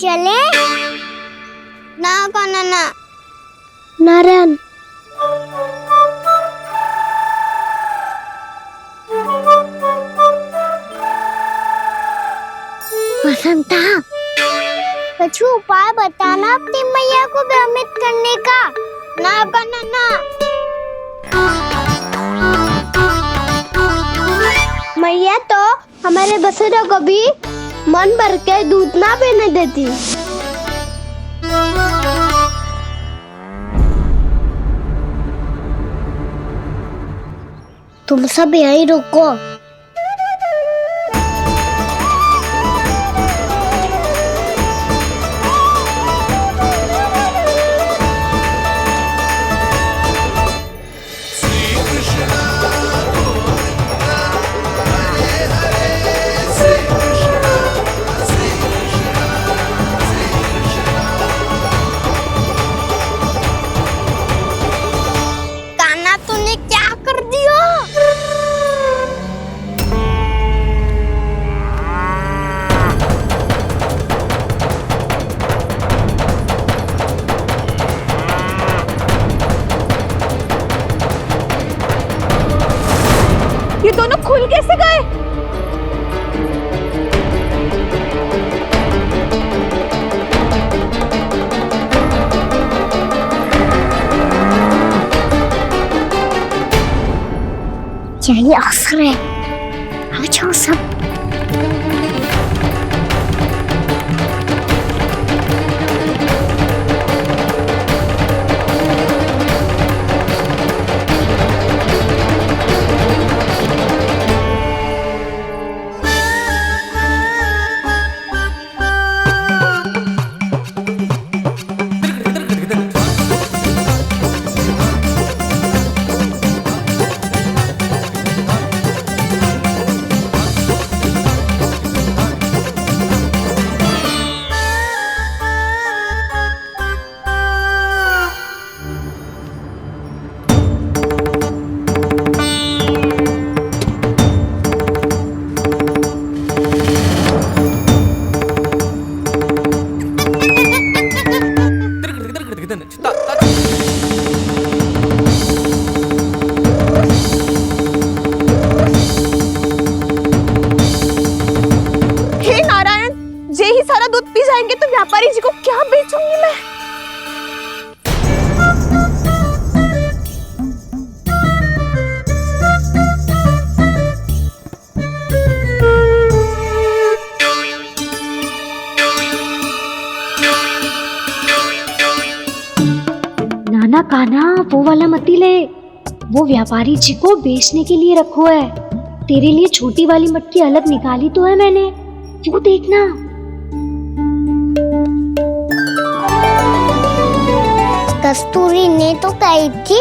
चले ना काना ना नारायण बसंता कुछ उपाय बताना अपनी मैया को भ्रमित करने का। ना काना ना मैया तो हमारे बसेरों को भी मन भर के दूध ना पीने देती। तुम सब यहीं रुको। कान्हा तूने क्या कर दिया? ये दोनों खुल कैसे गए? यही असर है। अब जाओ सब। हे नारायण, जे ही सारा दूध पी जाएंगे तो व्यापारी जी को क्या बेचूंगी मैं? नाना कान्हा वो वाला मती ले, वो व्यापारी जी को बेचने के लिए रखो है। तेरे लिए छोटी वाली मटकी अलग निकाली तो है मैंने, वो देखना। कस्तूरी ने तो कही थी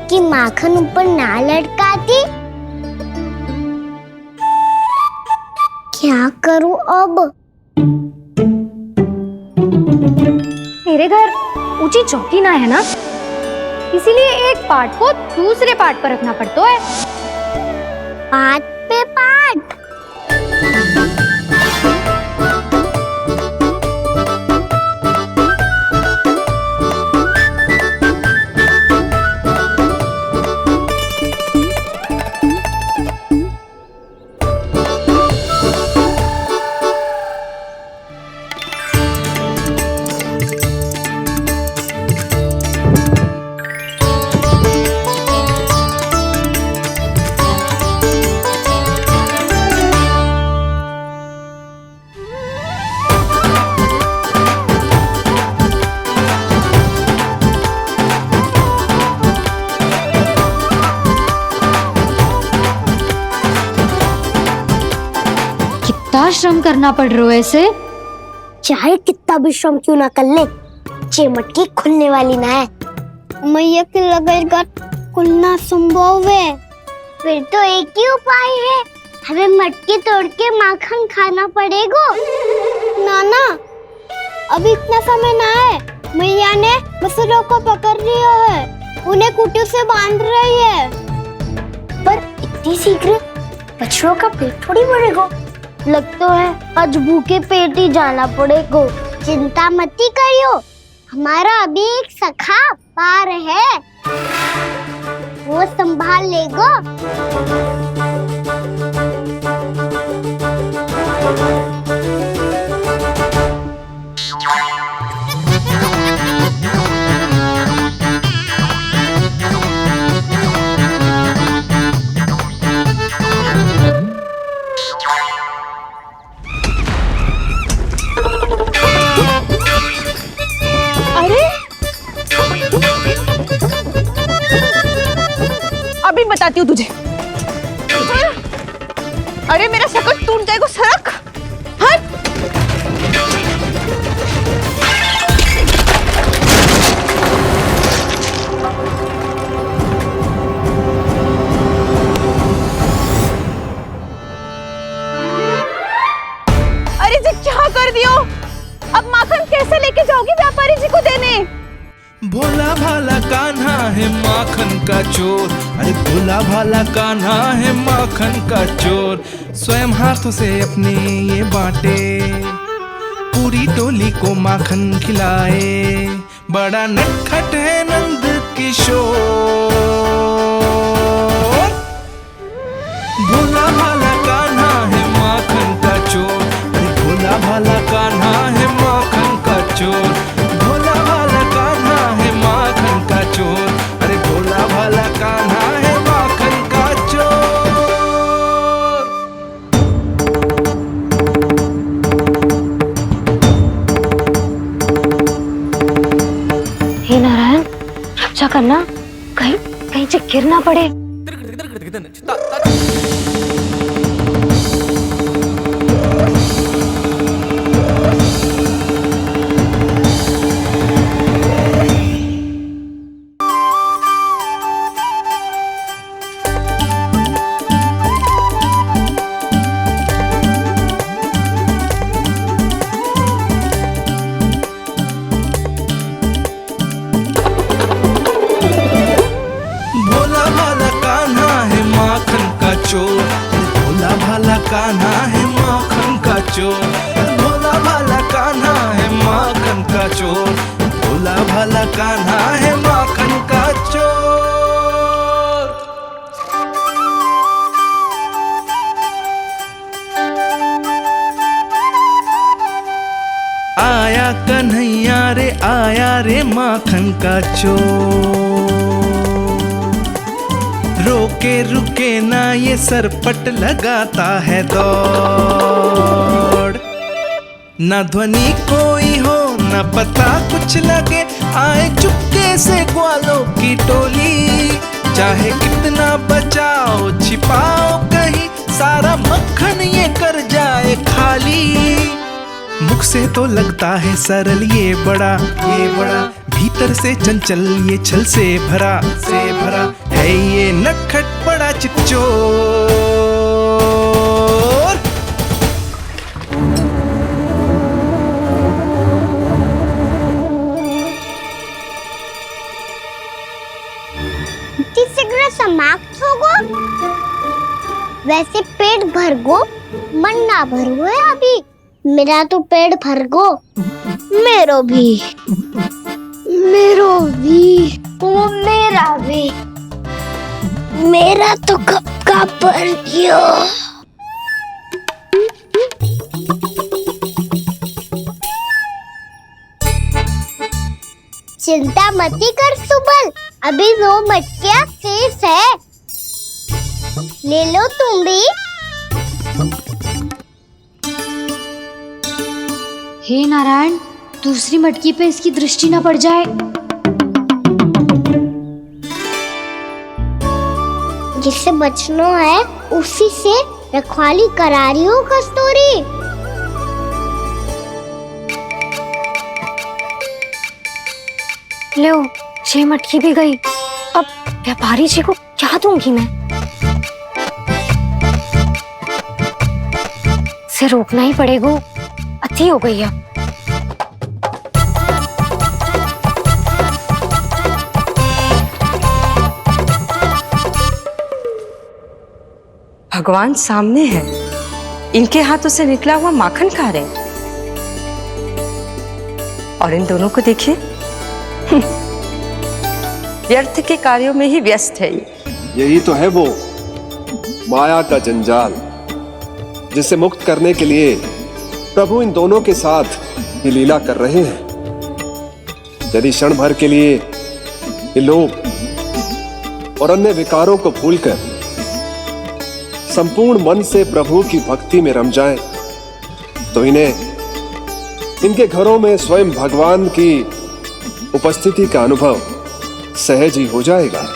कि माखन ऊपर ना लटकाती। क्या करूं अब? मेरे घर ऊंची चौकी ना है ना, इसीलिए एक पार्ट को दूसरे पार्ट पर रखना पड़ता है। पाट पे पाट। कितना श्रम करना पड़ रहा है ऐसे। चाहे कितना भी श्रम क्यों ना कर ले, ये मटकी खुलने वाली ना है। मैया के लगेगा खुलना संभव है। फिर तो एक ही उपाय है, हमें मटकी तोड़ के माखन खाना पड़ेगा। नाना अभी इतना समय ना है, मैया ने बसुरों को पकड़ लिया है, उन्हें कुटी से बांध रही है। पर इतनी शीघ्र बछड़ों का पेट थोड़ी भरेगा। लगता है आज भूखे पेट ही जाना पड़ेगा। चिंता मत करियो, हमारा अभी एक सखा पार है, वो संभाल लेगा। अभी बताती हूँ तुझे। अरे मेरा सकट टूट जाएगा, सरक हट। अरे जी क्या कर दियो? अब माखन कैसे लेके जाओगी व्यापारी जी को देने? भोला भाला कान्हा है माखन का चोर, अरे भोला भाला कान्हा है माखन का चोर। स्वयं हाथों से अपने ये बांटे, पूरी टोली को माखन खिलाए। बड़ा नटखट है नंद किशोर। भोला भाला कान्हा है माखन का चोर, अरे भोला भाला कान्हा है माखन का चोर। भोला भाला कान्हा है माखन का चोर, अरे भोला भाला कान्हा है माखन का चोर। हे नारायण, रक्षा करना, कहीं कहीं से गिर ना पड़े। भोला भाला कान्हा है माखन का चोर, भोला भाला कान्हा है माखन का चोर। भोला भाला कान्हा है माखन का चोर, भोला भाला कान्हा है माखन का चोर। आया कन्हैया रे आया रे माखन का चोर। रोके रुके ना ये सरपट लगाता है दौड़। न ध्वनि कोई हो न पता कुछ लगे, आए चुपके से ग्वालों की टोली। चाहे कितना बचाओ छिपाओ कहीं, सारा मक्खन ये कर जाए खाली। मुख से तो लगता है सरल ये बड़ा भीतर से चंचल ये छल से भरा है ये नटखट बड़ा चिच्चोर। शीघ्र समाप्त होगो, वैसे पेट भर गो मन ना भर है अभी। मेरा तो पेट भर गो, मेरो भी ओ मेरा भी, मेरा तो कब का भर गयो। चिंता मती कर सुबल, अभी 2 मटकियां शेष है, ले लो तुम भी। हे नारायण, दूसरी मटकी पे इसकी दृष्टि न पड़ जाए। जिससे बचना है उसी से रखवाली करा रही हो कस्तूरी। लो, 6 मटकी भी गई। अब व्यापारी जी को क्या दूंगी मैं? इसे रोकना ही पड़ेगा, अति हो गई है। भगवान सामने है, इनके हाथों से निकला हुआ माखन खा रहे। और इन दोनों को देखिए, व्यर्थ के कार्यों में ही व्यस्त है ये। यही तो है वो माया का जंजाल, जिसे मुक्त करने के लिए प्रभु इन दोनों के साथ ये लीला कर रहे हैं। यदि क्षण भर के लिए ये लोग और अन्य विकारों को भूलकर संपूर्ण मन से प्रभु की भक्ति में रम जाएं, तो इनके घरों में स्वयं भगवान की उपस्थिति का अनुभव सहज ही हो जाएगा।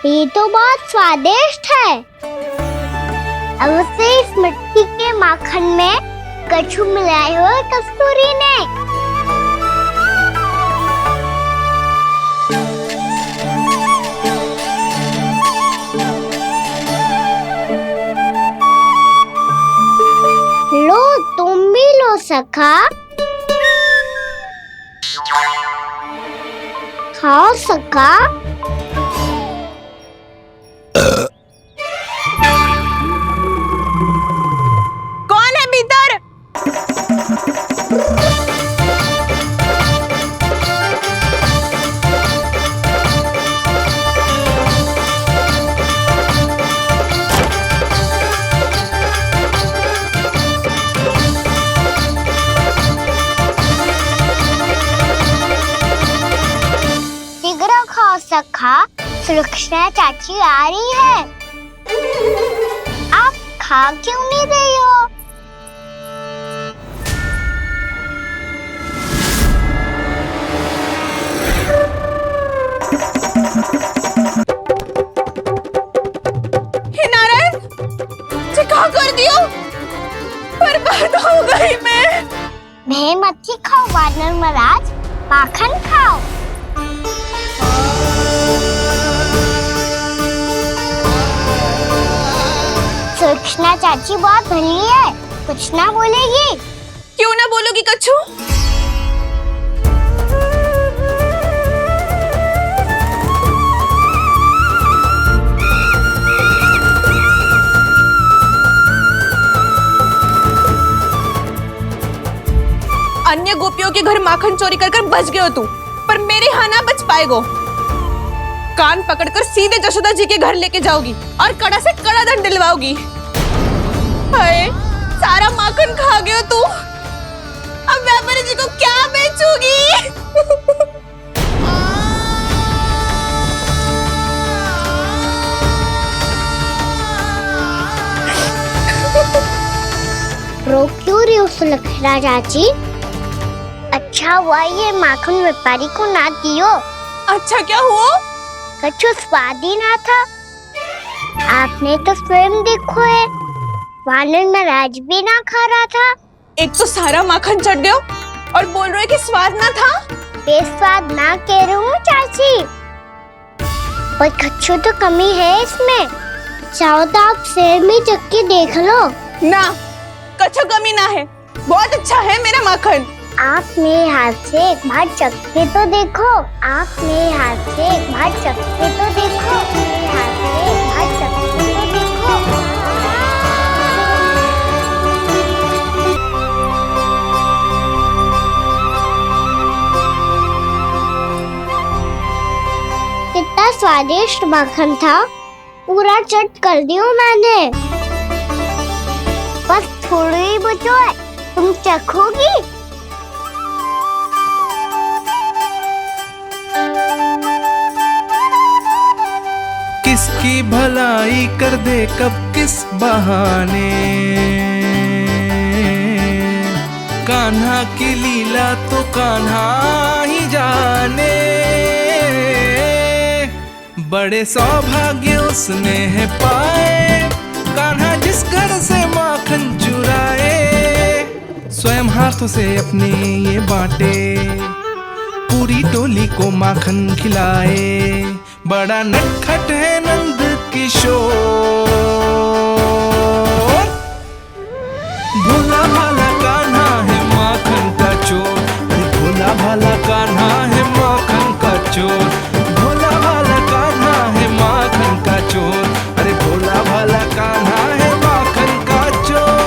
ये तो बहुत स्वादिष्ट है। अवश्य इस मिट्टी के माखन में कछु मिलाए हो कस्तूरी ने। लो तुम भी लो सखा, खाओ सखा। कौन है भीतर? शीघ्र खाओ सखा, सुलक्षणा चाची आ रही है। आप खा क्यों नहीं रही हो? हे नारायण, ये क्या कर दियो? बर्बाद हो गई मैं। भय मत ही खाओ वानर महाराज, माखन खाओ। सुलक्षणा चाची बहुत भली है, कुछ ना बोलेगी। क्यों ना बोलोगी कच्छू? अन्य गोपियों के घर माखन चोरी कर बच गए हो तू, पर मेरे यहाँ ना बच पाएगो। कान पकड़कर सीधे जशोदा जी के घर लेके जाओगी और कड़ा से कड़ा दंड दिलवाओगी। हाय, सारा माखन खा गए हो तू। अब व्यापारी जी को क्या बेचूगी? रो क्यों रही हो सुलक्षणा चाची? अच्छा हुआ ये माखन व्यापारी को ना दियो। अच्छा क्या हुआ? कछु स्वाद ही ना था। आपने तो स्वयं देखो है, वानर महाराज भी ना खा रहा था। एक तो सारा माखन चढ़ गयो और बोल रहे कि स्वाद ना था। बेस्वाद ना कह रही हूँ चाची, पर कछु तो कमी है इसमें। चाहो तो आप स्वयं ही चख के देख लो। ना, कछु कमी ना है, बहुत अच्छा है मेरा माखन। आप मेरे हाथ से एक बार चख के तो देखो। आप मेरे हाथ से एक बार चख के तो देखो। मेरे हाथ से एक बार चख के तो देखो। कितना स्वादिष्ट माखन था, पूरा चट कर दिया मैंने। बस थोड़ी ही बचो है, तुम चखोगी? किसकी भलाई कर दे कब किस बहाने, कान्हा की लीला तो कान्हा ही जाने। बड़े सौभाग्य उसने है पाए, कान्हा जिस घर से माखन चुराए। स्वयं हाथों से अपने ये बांटे, पूरी टोली को माखन खिलाए। बड़ा नटखट है नंद किशोर, भोला भाला कान्हा है माखन का चोर। अरे भोला भाला कान्हा है माखन का चोर, भोला भाला कान्हा है माखन का चोर। अरे भोला भाला कान्हा है माखन का चोर।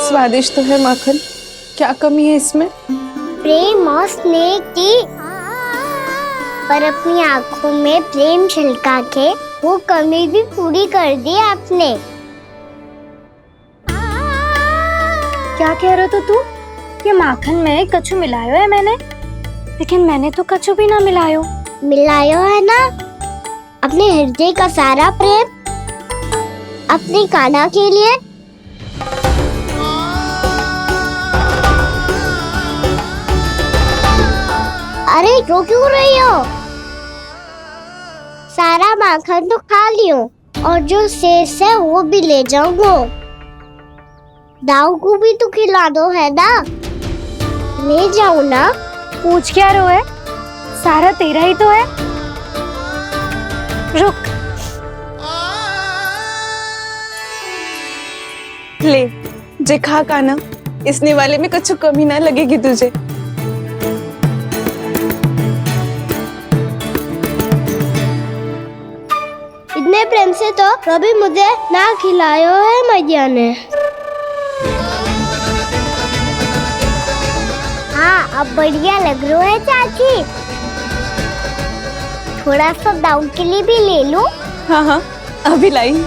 स्वादिष्ट तो है माखन, क्या कमी है इसमें? प्रेम और स्नेह की, पर अपनी आंखों में प्रेम छलका के वो कमी भी पूरी कर दी आपने। क्या कह रहे हो तू? ये माखन में कछु मिलायो है मैंने, लेकिन मैंने तो कछु भी ना मिलायो। मिलायो है ना अपने हृदय का सारा प्रेम अपनी कान्हा के लिए। अरे रो क्यों रही हो? सारा माखन तो खा लियो और जो शेष है वो भी ले जाऊंगा। दाऊ को भी तो खिला दो, है ना? ले जाओ ना। पूछ क्या रो है, सारा तेरा ही तो है। रुक, ले जे खा कान्हा, इस निवाले में कुछ कमी ना लगेगी तुझे। इतने प्रेम से तो कभी मुझे ना खिलायो है मैया ने। हाँ, अब बढ़िया लग रहा है चाची। थोड़ा सा दाऊ के लिए भी ले लो। हाँ हाँ, अभी लाई।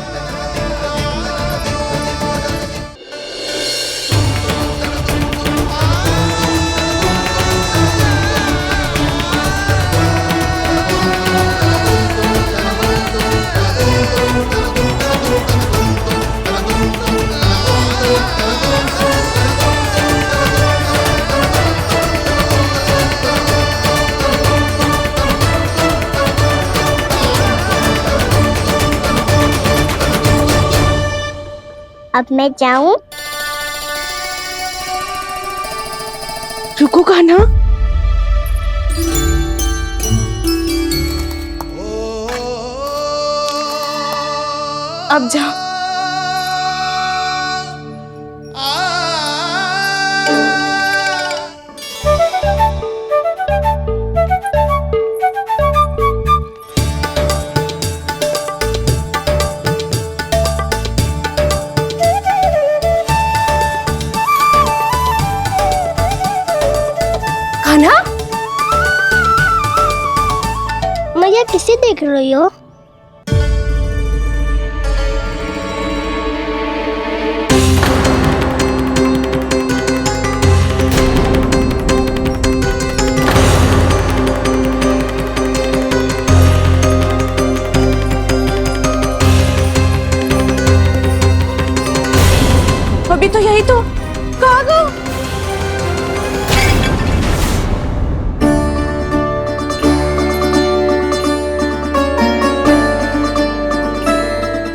अब मैं जाऊं? रुको कान्हा, अब जाओ। कान्हा, मैया किसे देख रही हो? अभी तो यही तो। कहाँ गो?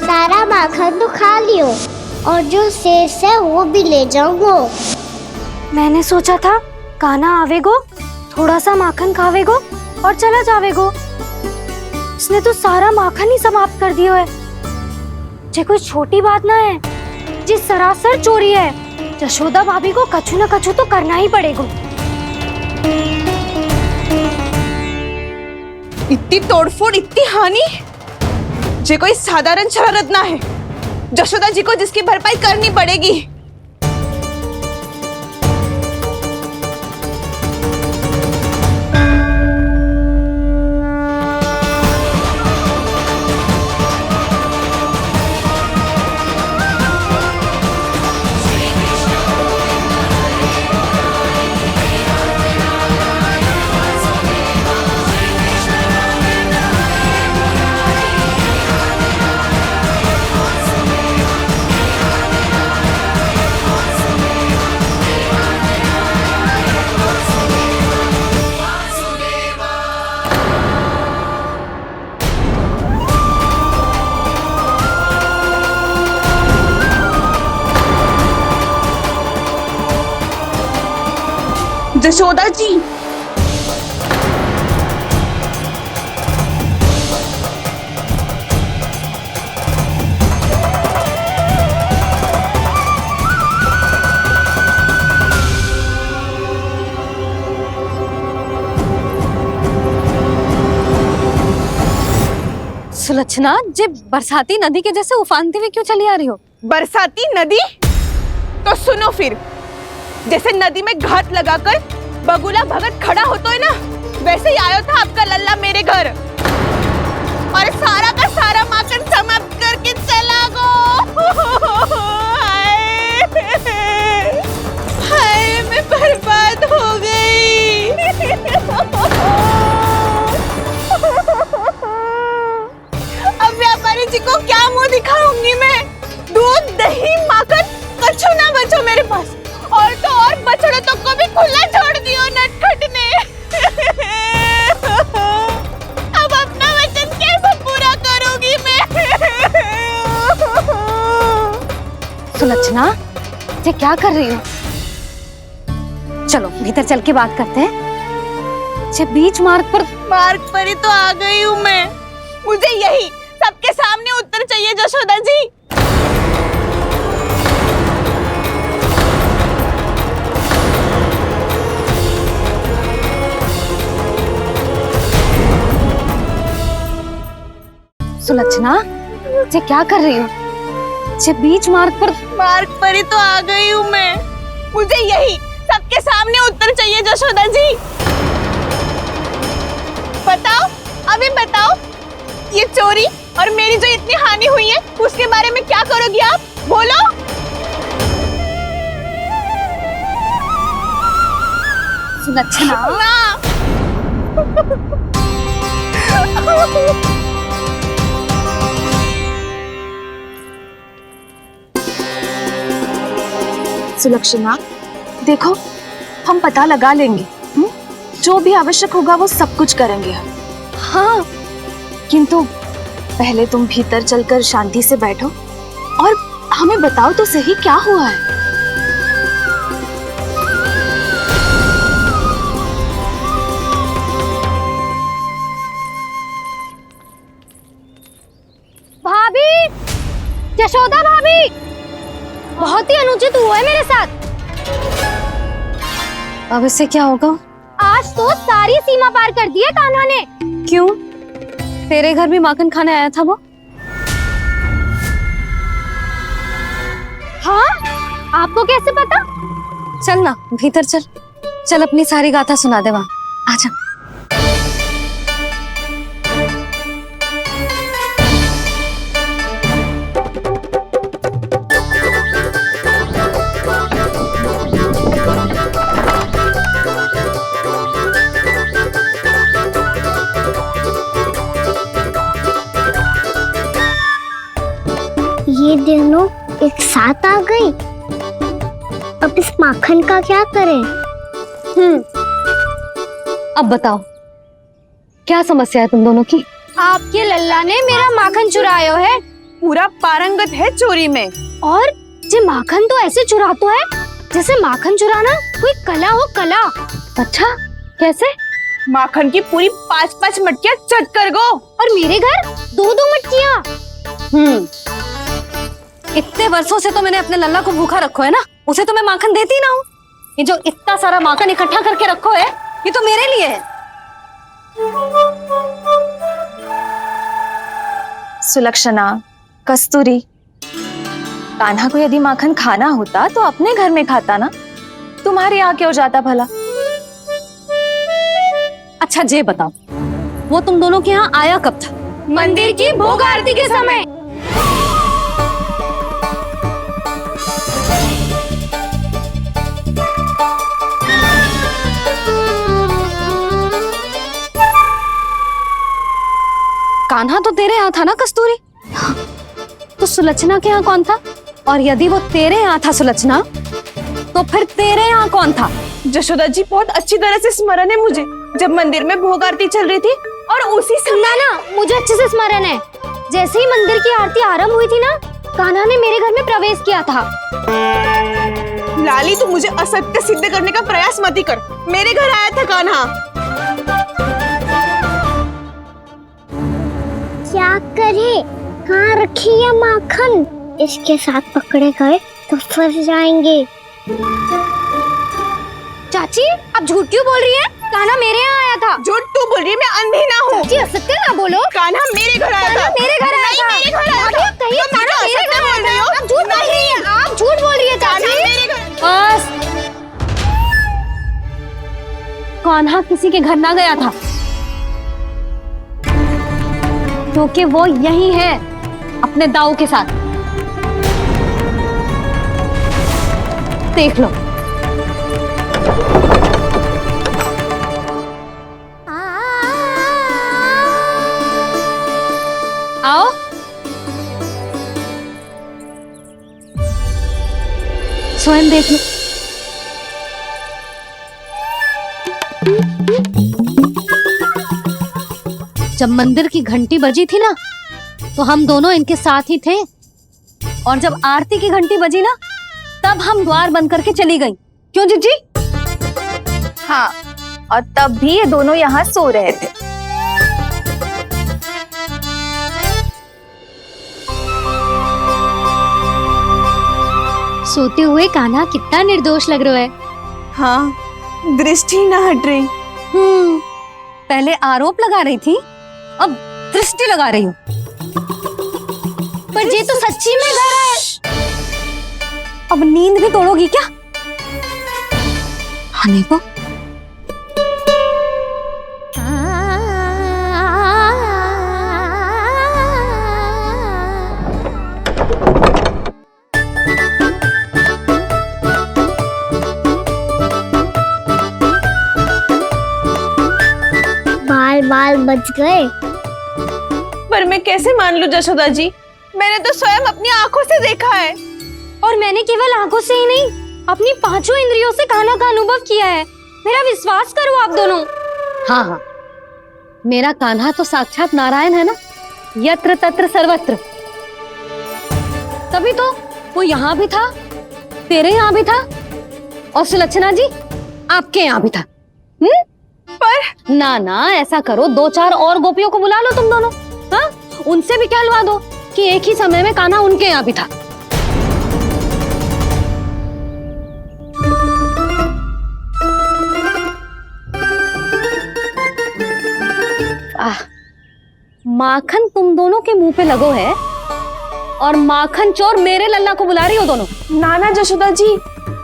सारा माखन तो खा लियो और जो शेष है वो भी ले जाऊंगा। मैंने सोचा था कान्हा आवेगो, थोड़ा सा माखन खावेगो और चला जावेगो। इसने तो सारा माखन ही समाप्त कर दिया है। ये कोई छोटी बात ना है, जी सरासर चोरी है। यशोदा भाभी को कछु न कछु तो करना ही पड़ेगा। इतनी तोड़फोड़, इतनी हानि, जे कोई साधारण शरारत ना है। यशोदा जी को जिसकी भरपाई करनी पड़ेगी। जशोदा जी, सुलक्षणा, जे बरसाती नदी के जैसे उफानते हुए क्यों चली आ रही हो? बरसाती नदी? तो सुनो फिर, जैसे नदी में घाट लगाकर बगुला भगत खड़ा होता है ना, वैसे ही आया था आपका लल्ला मेरे घर और सारा का सारा माखन समाप्त करके चला गो। हाय, मैं बर्बाद हो गई। अब व्यापारी जी को क्या मुंह दिखाऊंगी मैं? दूध, दही, माखन कछु ना बचो मेरे पास, और तो और बछड़े तो को भी खुला छोड़ दियो नटखट ने। अब अपना वचन कैसे पूरा करूंगी मैं? सुलक्षणा, ये क्या कर रही हो? चलो भीतर चल के बात करते हैं। ये बीच मार्ग पर ही तो आ गई हूँ मैं। मुझे यही सबके सामने उत्तर चाहिए जशोदा जी। सुलक्षणा, ये क्या कर रही हो? ये बीच मार्ग पर ही तो आ गई हूँ मैं। मुझे यही सबके सामने उत्तर चाहिए जशोदा जी। बताओ, अभी बताओ, ये चोरी और मेरी जो इतनी हानि हुई है उसके बारे में क्या करोगी आप? बोलो। सुलक्षणा, सुलक्षणा, देखो, हम पता लगा लेंगे। जो भी आवश्यक होगा वो सब कुछ करेंगे हम। हाँ, किंतु पहले तुम भीतर चलकर शांति से बैठो और हमें बताओ तो सही क्या हुआ है। भाभी, यशोदा भाभी, बहुत ही अनुचित हुआ है मेरे साथ। अब इससे क्या होगा? आज तो सारी सीमा पार कर दी है कान्हा ने। क्यों? तेरे घर भी माखन खाने आया था वो? हाँ, आपको कैसे पता? चल ना भीतर चल, चल अपनी सारी गाथा सुना दे वहां। आजा। ये दोनों एक साथ आ गई। अब इस माखन का क्या करें? अब बताओ, क्या समस्या है तुम दोनों की? आपके लल्ला ने मेरा माखन चुराया है। पूरा पारंगत है चोरी में। और ये माखन तो ऐसे चुराता है जैसे माखन चुराना कोई कला हो, कला। अच्छा, कैसे? माखन की पूरी 5-5 मटकियां चट कर गो। और मेरे घर 2-2 मटकियां। इतने वर्षों से तो मैंने अपने लल्ला को भूखा रखो है ना, उसे तो मैं माखन देती ना हूँ। ये जो इतना सारा माखन इकट्ठा करके रखो है, ये तो मेरे लिए है। सुलक्षणा, कस्तूरी, कान्हा को यदि माखन खाना होता तो अपने घर में खाता ना, तुम्हारे यहाँ क्यों जाता भला? अच्छा ये बताओ, वो तुम दोनों के यहाँ आया कब था? मंदिर की भोग आरती के समय। कान्हा तो तेरे यहाँ था ना कस्तूरी? तो सुलक्षणा के यहाँ कौन था? और यदि वो तेरे यहाँ था सुलक्षणा, तो फिर तेरे यहाँ कौन था? जशोदा जी, बहुत अच्छी तरह से स्मरण है मुझे, जब मंदिर में भोग आरती चल रही थी और उसी समय ना, मुझे अच्छे से स्मरण है। जैसे ही मंदिर की आरती आरंभ हुई थी ना, कान्हा ने मेरे घर में प्रवेश किया था। लाली, तू मुझे असत्य सिद्ध करने का प्रयास मत ही कर। मेरे घर आया था कान्हा। क्या करे, कहाँ रखी है माखन? इसके साथ पकड़े गए तो फंस जाएंगे। चाची आप झूठ क्यों बोल रही है? कान्हा मेरे यहाँ आया था। झूठ तू बोल रही है, मैं अंधी ना हूँ। चाची असत्य ना बोलो। कान्हा मेरे घर आया था। मेरे घर आया था। मेरे घर आया था। कहिए तुम कान्हा मुझे मेरे घर असत्य बोल रही हो। आप झूठ बोल रही है। आप झूठ बोल रही है चाची। मेरे घर। बस, कान्हा किसी के घर ना गया था, क्योंकि वो यही है अपने दाऊ के साथ। देख लो। आओ। स्वयं देख लो। जब मंदिर की घंटी बजी थी ना, तो हम दोनों इनके साथ ही थे, और जब आरती की घंटी बजी ना, तब हम द्वार बंद करके चली गई। क्यों जीजी? हाँ, और तब भी ये दोनों यहाँ सो रहे थे। सोते हुए कान्हा कितना निर्दोष लग रहा है। हाँ, दृष्टि ना हट रही। पहले आरोप लगा रही थी, अब दृष्टि लगा रही हूँ। पर ये तो सच्ची में घर है। अब नींद भी तोड़ोगी क्या? हमें को बाल बाल बच गए। पर मैं कैसे मान लूं जशोदा जी? मैंने तो स्वयं अपनी आंखों से देखा है। और मैंने केवल आंखों से ही नहीं, अपनी पांचों इंद्रियों से कान्हा का अनुभव किया है। मेरा विश्वास करो आप दोनों। हाँ हाँ, मेरा कान्हा तो साक्षात नारायण है ना, यत्र तत्र सर्वत्र। तभी तो वो यहाँ भी था, तेरे यहाँ भी था, और सुलक्षणा जी आपके यहाँ भी था। पर ना ना, ऐसा करो, 2-4 और गोपियों को बुला लो तुम दोनों। हाँ, उनसे भी कहलवा दो कि एक ही समय में कान्हा उनके यहाँ भी था। माखन तुम दोनों के मुंह पे लगो है, और माखन चोर मेरे लल्ला को बुला रही हो दोनों। नाना जशोदा जी,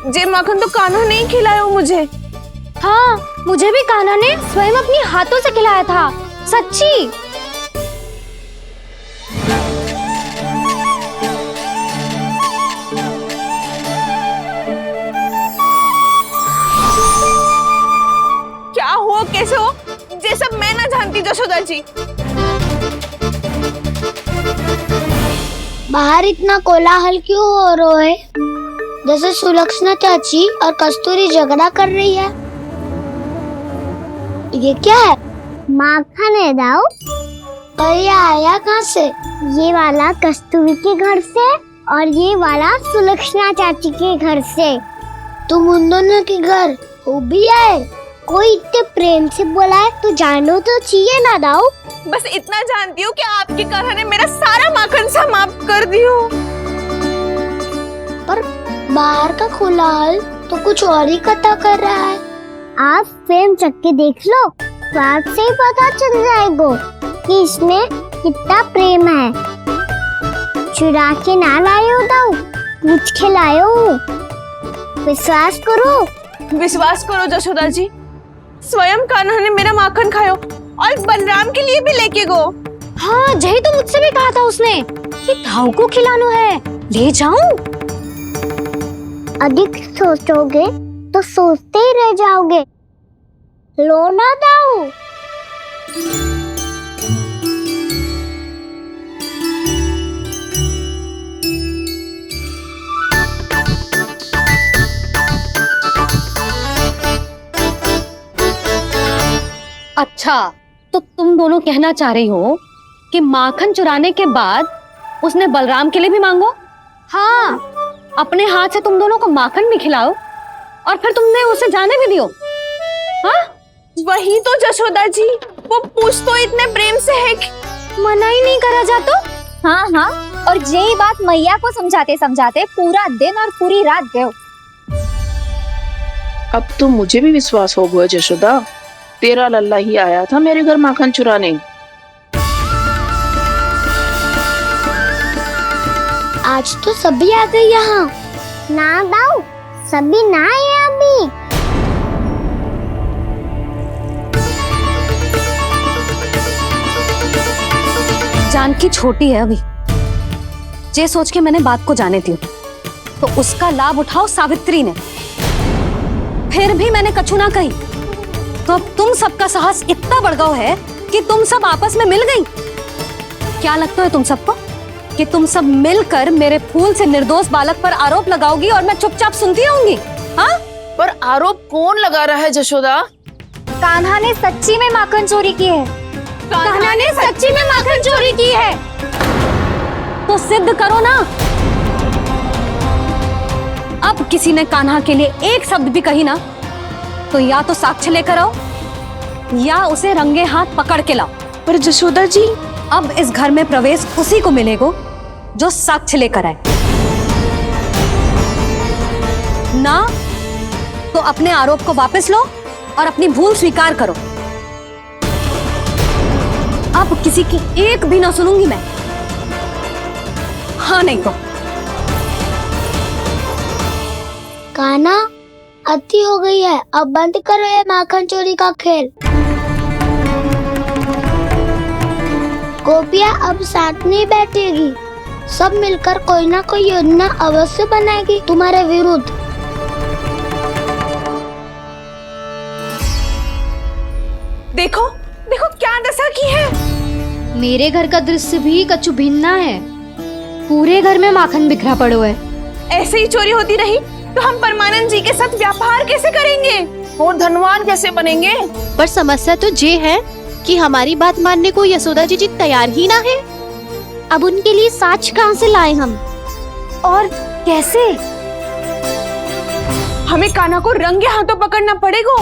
जे माखन तो कान्हा नहीं खिलाया मुझे। हाँ, मुझे भी कान्हा ने स्वयं अपनी हाथों से खिलाया था, सच्ची। क्या हो, कैसे हो, ये सब मैं ना जानती जशोदा जी। बाहर इतना कोलाहल क्यों हो रहा है? जैसे सुलक्षणा चाची और कस्तूरी झगड़ा कर रही है। ये क्या है? माखन है दाऊ। और ये आया कहाँ से? ये वाला कस्तूरी के घर से और ये वाला सुलक्षणा चाची के घर से। तुम उन दोनों के घर हो भी आए? कोई इतने प्रेम से बोला है तो जानो तो चाहिए ना दाऊ। बस इतना जानती हूँ कि आपके कान्हा ने मेरा सारा माखन समाप्त कर दियो। पर बाहर का कोलाहल तो कुछ और ही कथा कर रहा है। आप फिल्म चख के देख लो, तो आपसे ही पता चल जाएगा कि इसमें कितना प्रेम है। चुरा के ना लाए हो दाऊ, पूछ के लाए हो। विश्वास करो जशोदा जी, स्वयं कान्हा ने मेरा माखन खायो और बलराम के लिए भी लेके गो। हाँ, यही तो मुझसे भी कहा था उसने कि दाऊ को खिलाना है, ले जाऊं। अधिक सोचोगे तो सोचते ही रह जाओगे। लो ना दाऊ। अच्छा, तो तुम दोनों कहना चाह रही हो कि माखन चुराने के बाद उसने बलराम के लिए भी मांगो? हाँ, अपने हाथ से तुम दोनों को माखन भी खिलाओ और फिर तुमने उसे जाने भी दियो। हाँ, वही तो जशोदा जी, वो पूछ तो इतने प्रेम से है कि मना ही नहीं करा जातो। हाँ हाँ, और यही बात मैया को समझाते समझाते पूरा दिन और पूरी रात गयो। अब तो मुझे भी विश्वास हो गया जशोदा, तेरा लल्ला ही आया था मेरे घर माखन चुराने। आज तो सभी आ गए यहाँ। ना दाऊ, सभी ना आए अभी। जानकी छोटी है अभी, ये सोच के मैंने बात को जाने दी तो उसका लाभ उठाओ सावित्री ने। फिर भी मैंने कछु ना कही तो अब तुम सबका साहस इतना बढ़ गया है कि तुम सब आपस में मिल गई। क्या लगता है तुम सबको कि तुम सब मिलकर मेरे फूल से निर्दोष बालक पर आरोप लगाओगी और मैं चुपचाप सुनती रहूंगी? हाँ, पर आरोप कौन लगा रहा है जशोदा? कान्हा ने सच्ची में माखन चोरी की है। कान्हा ने सच्ची में माखन चोरी की है तो सिद्ध करो ना। अब किसी ने कान्हा के लिए एक शब्द भी कही ना तो या तो साक्ष्य लेकर आओ या उसे रंगे हाथ पकड़ के लाओ। पर जशोदा जी, अब इस घर में प्रवेश उसी को मिलेगा जो साक्ष्य लेकर आए। ना तो अपने आरोप को वापस लो और अपनी भूल स्वीकार करो। अब किसी की एक भी ना सुनूंगी मैं। हाँ नहीं तो कान्हा, अति हो गई है, अब बंद करो ये माखन चोरी का खेल। गोपियाँ अब साथ नहीं बैठेगी, सब मिलकर कोई ना कोई योजना अवश्य बनाएगी तुम्हारे विरुद्ध। देखो देखो क्या दशा की है। मेरे घर का दृश्य भी कछु भिन्न है। पूरे घर में माखन बिखरा पड़ो है। ऐसे ही चोरी होती रही तो हम परमानंद जी के साथ व्यापार कैसे करेंगे और धनवान कैसे बनेंगे? पर समस्या तो ये है कि हमारी बात मानने को यशोदा जी तैयार ही ना है। अब उनके लिए साक्ष्य कहाँ से लाएं हम? और कैसे? हमें कान्हा को रंगे हाथों पकड़ना पड़ेगा।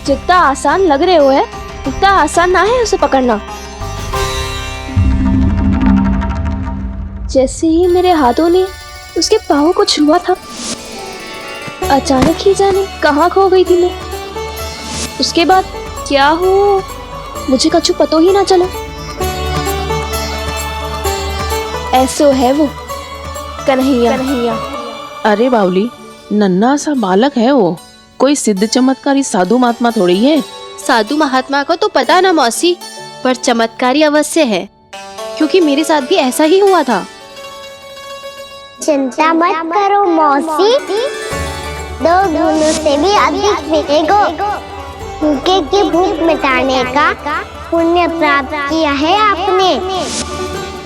जितना आसान लग रहे हो है उतना आसान ना है उसे पकड़ना। जैसे ही मेरे हाथों ने उसके पाँव को छुआ था, अचानक ही जाने कहाँ खो गई थी मैं। उसके बाद क्या हो मुझे कछु पता ही ना चला। ऐसो है वो कन्हैया। अरे बावली, नन्हा सा बालक है वो, कोई सिद्ध चमत्कारी साधु महात्मा थोड़ी है। साधु महात्मा को तो पता ना मौसी, पर चमत्कारी अवश्य है, क्योंकि मेरे साथ भी ऐसा ही हुआ था। चिंता मत करो मौसी, 2 गुणों से भी अधिक मिलेगा। भूखे की भूख मिटाने का पुण्य प्राप्त किया है आपने।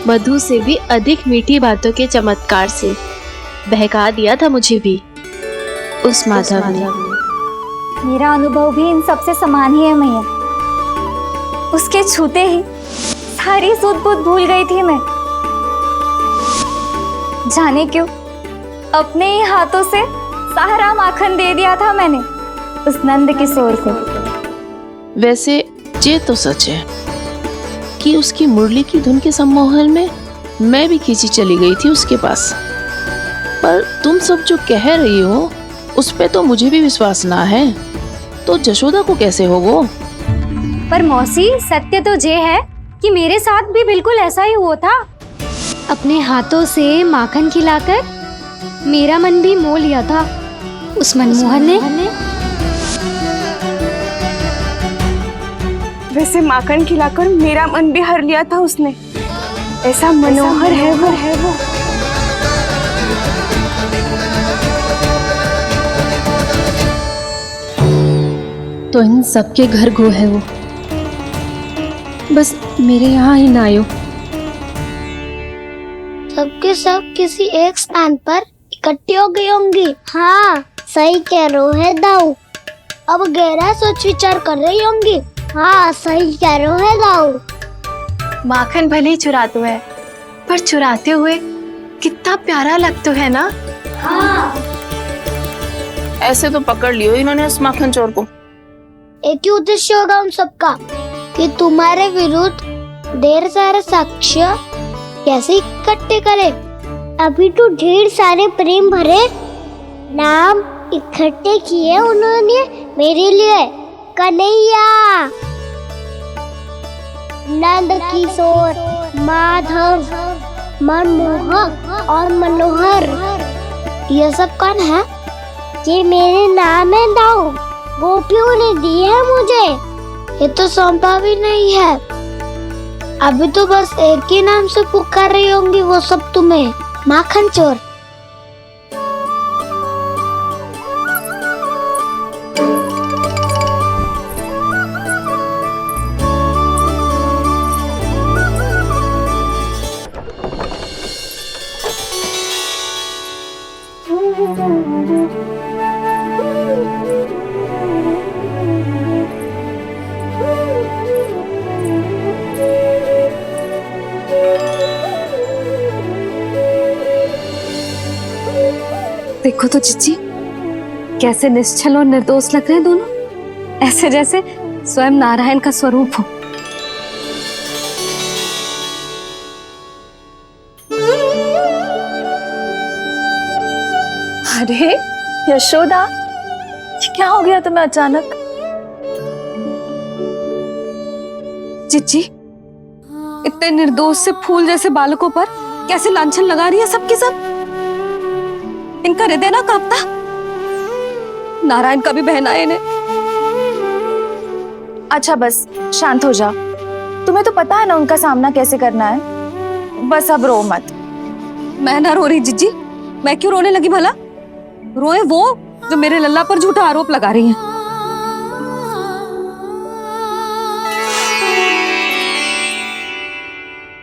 मधु से भी अधिक मीठी बातों के चमत्कार से बहका दिया था मुझे भी उस माधव ने। मेरा अनुभव भी इन सबसे समान ही है मैया। उसके छूते ही सारी सूध बूध भूल गई थी मैं। जाने क्यों अपने ही हाथों से सारा माखन दे दिया था मैंने उस नंद किशोर को। वैसे ये तो सच है कि उसकी मुरली की धुन के सम्मोहन में मैं भी खींची चली गई थी उसके पास। पर तुम सब जो कह रही हो उस पे तो मुझे भी विश्वास ना है, तो जशोदा को कैसे होगा? पर मौसी, सत्य तो ये है कि मेरे साथ भी बिल्कुल ऐसा ही हुआ था। अपने हाथों से माखन खिलाकर मेरा मन भी मोह लिया था उस मनमोहन ने। वैसे माखन खिलाकर मेरा मन भी हर लिया था उसने। ऐसा मनोहर है वो। तो इन सबके घर गो है वो, बस मेरे यहाँ ही ना आयो। सबके सब किसी एक स्थान पर इकट्ठी हो गई होंगी। हाँ, सही कह रहे हो दाऊ। अब गहरा सोच विचार कर रही होंगी। हाँ, सही कह रहे हो दाऊ। माखन भले ही चुराते है, पर चुराते हुए कितना प्यारा लगता है ना। ऐसे तो पकड़ लियो इन्होंने उस माखन चोर को। एक ही उद्देश्य होगा उन सबका कि तुम्हारे विरुद्ध ढेर सारे साक्ष्य कैसे इकट्ठे करे। अभी तो ढेर सारे प्रेम भरे नाम इकट्ठे किए उन्होंने मेरे लिए। कन्हैया, नंद किशोर, माधव, मनमोहक और मनोहर, ये सब कौन है? ये मेरे नाम है दाऊ, गोपियों ने दिए है मुझे। ये तो सौंपा भी नहीं है। अभी तो बस एक ही नाम से पुकार रही होंगी वो सब तुम्हें, माखन चोर। देखो तो जीजी, कैसे निश्चल और निर्दोष लग रहे हैं दोनों, ऐसे जैसे स्वयं नारायण का स्वरूप हो। अरे यशोदा, ये क्या हो गया तुम्हें अचानक? जीजी, इतने निर्दोष से फूल जैसे बालकों पर कैसे लांछन लगा रही है सबकी सब। इनका हृदय ना कांपता? नारायण का भी बहना है इन्हें। अच्छा बस शांत हो जाओ, तुम्हें तो पता है ना उनका सामना कैसे करना है। बस अब रो मत। मैं ना रो रही जीजी, मैं क्यों रोने लगी भला? रोए वो जो मेरे लल्ला पर झूठा आरोप लगा रही हैं।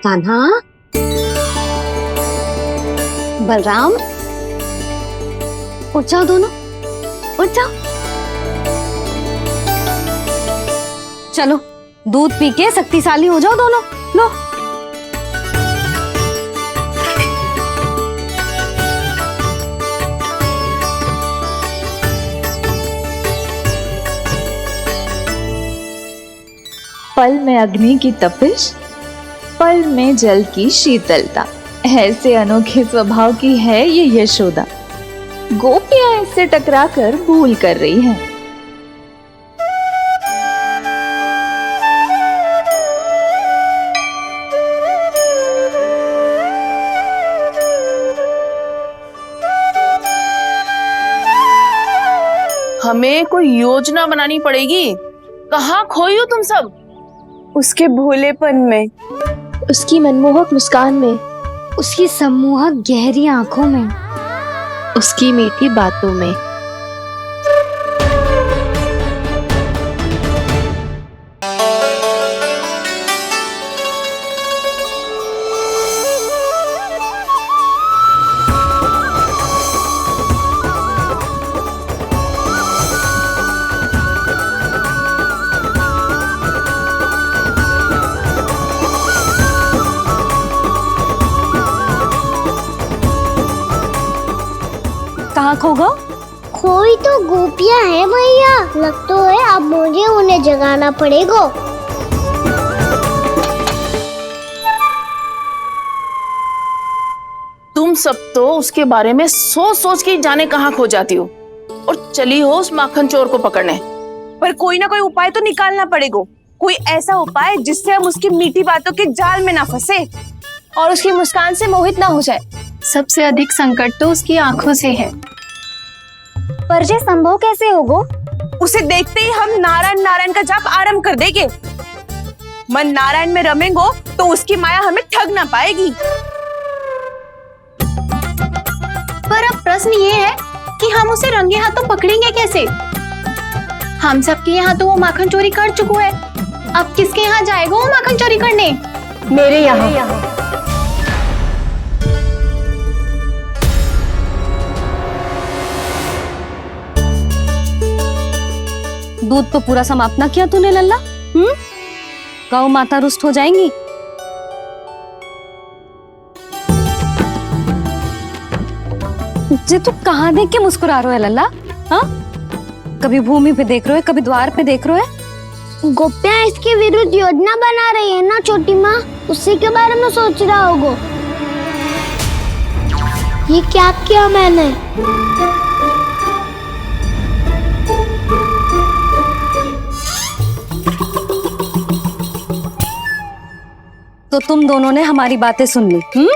कान्हा, बलराम, उठ जाओ दोनों, उठ जाओ। चलो दूध पी के शक्तिशाली हो जाओ दोनों। लो। पल में अग्नि की तपिश, पल में जल की शीतलता, ऐसे अनोखे स्वभाव की है ये यशोदा। गोपियां इससे टकराकर भूल कर रही हैं। हमें कोई योजना बनानी पड़ेगी। कहाँ खोई हो तुम सब? उसके भोलेपन में, उसकी मनमोहक मुस्कान में, उसकी सम्मोहक गहरी आंखों में, उसकी मीठी बातों में। कहाँ खो गो? खोई तो गोपियां हैं भैया, लगता है अब मुझे उन्हें जगाना पड़ेगा। तुम सब तो उसके बारे में सोच सोच के जाने कहाँ खो जाती हो और चली हो उस माखन चोर को पकड़ने। पर कोई ना कोई उपाय तो निकालना पड़ेगा। कोई ऐसा उपाय जिससे हम उसकी मीठी बातों के जाल में ना फंसे और उसकी मुस्कान से मोहित ना हो जाए। सबसे अधिक संकट तो उसकी आंखों से है। पर ये संभव कैसे होगा? उसे देखते ही हम नारायण नारायण का जाप आरंभ कर देंगे। मन नारायण में रमेंगो तो उसकी माया हमें ठग ना पाएगी। पर अब प्रश्न ये है कि हम उसे रंगे हाथों पकड़ेंगे कैसे? हम सबके यहाँ तो वो माखन चोरी कर चुका है। अब किसके यहाँ जाएगा वो माखन चोरी करने? मेरे यहाँ। दूध तो पूरा समाप्त ना किया तूने लल्ला। गौ माता रुष्ट हो जाएंगी। जे तू कहाँ देख के मुस्कुरा रहे है लल्ला? हाँ, कभी भूमि पे देख रहे है, कभी द्वार पे देख रहे है। गोपियाँ इसके विरुद्ध योजना बना रही है ना छोटी माँ, उसी के बारे में सोच रहा होगा। ये क्या किया मैंने? तो तुम दोनों ने हमारी बातें सुन ली।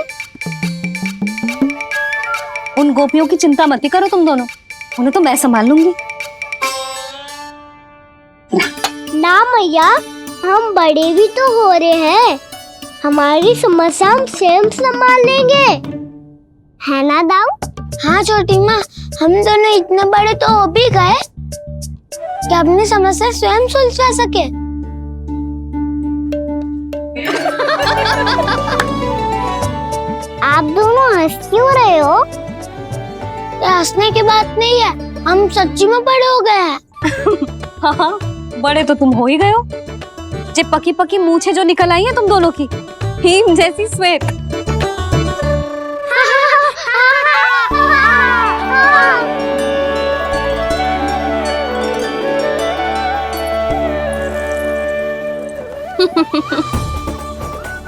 उन गोपियों की चिंता मत करो तुम दोनों, उन्हें तो मैं संभाल लूंगी। ना मैया, हम बड़े भी तो हो रहे हैं, हमारी समस्या हम स्वयं संभाल लेंगे, है ना दाऊ? हाँ छोटी माँ, हम दोनों इतने बड़े तो हो भी गए कि अपनी समस्या स्वयं सुलझा सके। आप दोनों हंस क्यों रहे हो? ये हंसने की बात नहीं है, हम सच्ची में बड़े हो गए हैं। हाँ, बड़े तो तुम हो ही गए हो। जे पकी पकी मूछें जो निकल आई हैं तुम दोनों की, हिम जैसी श्वेत।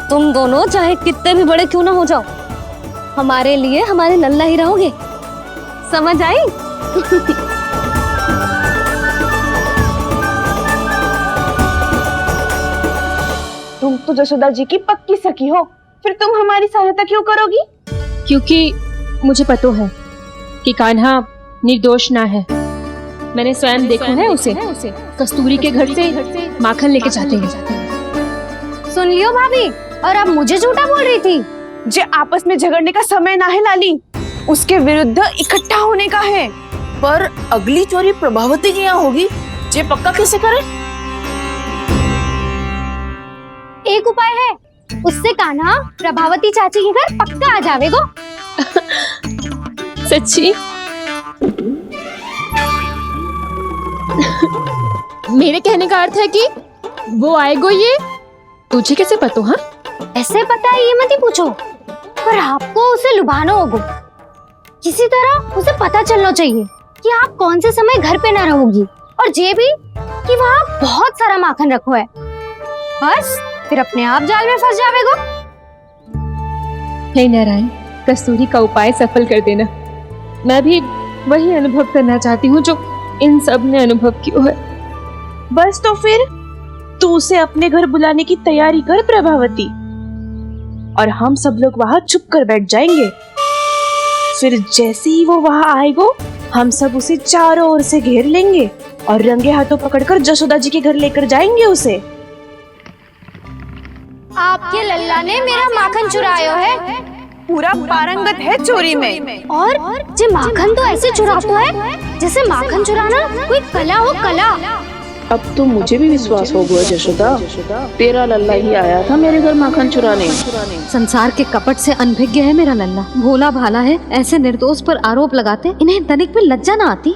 तुम दोनों चाहे कितने भी बड़े क्यों ना हो जाओ, हमारे लिए हमारे लल्ला ही रहोगे, समझ आई? तुम तो जशोदा जी की पक्की सखी हो, फिर तुम हमारी सहायता क्यों करोगी? क्योंकि मुझे पता है कि कान्हा निर्दोष ना है। मैंने स्वयं देखा है उसे कस्तूरी के घर से माखन लेके जाते हैं। सुन लियो भाभी, और अब मुझे झूठा बोल रही थी। जे आपस में झगड़ने का समय ना है लाली, उसके विरुद्ध इकट्ठा होने का है। पर अगली चोरी प्रभावती की यहाँ होगी, जे पक्का कैसे करे? एक उपाय है, उससे कान्हा प्रभावती चाची के घर पक्का आ जावेगो। सच्ची? मेरे कहने का अर्थ है कि वो आएगो, ये तुझे कैसे पता? हाँ, ऐसे पता है ये मत ही पूछो, पर आपको उसे लुभाना होगा। किसी तरह उसे पता चलना चाहिए कि आप कौन से समय घर पे ना रहोगी, और ये भी कि वहाँ बहुत सारा माखन रखो है। बस फिर अपने आप जाल में फंस जावेगो। हे नारायण, कस्तूरी का उपाय सफल कर देना। मैं भी वही अनुभव करना चाहती हूँ जो इन सब ने अनुभव किया है। बस तो फिर तू उसे अपने घर बुलाने की तैयारी कर प्रभावती, और हम सब लोग वहाँ चुप कर बैठ जाएंगे। फिर जैसे ही वो वहाँ आएगो, हम सब उसे चारों ओर से घेर लेंगे और रंगे हाथों पकड़कर जशोदा जी के घर लेकर जाएंगे उसे। आपके लल्ला ने मेरा माखन चुराया है, पूरा पारंगत है चोरी में। और जे माखन तो ऐसे चुराता है जैसे माखन चुराना कोई कला हो, कला। अब तो मुझे भी विश्वास हो गया जशोदा, तेरा लल्ला ही आया था मेरे घर माखन चुराने। संसार के कपट से अनभिज्ञ है मेरा लल्ला, भोला भाला है। ऐसे निर्दोष पर आरोप लगाते इन्हें तनिक भी लज्जा ना आती।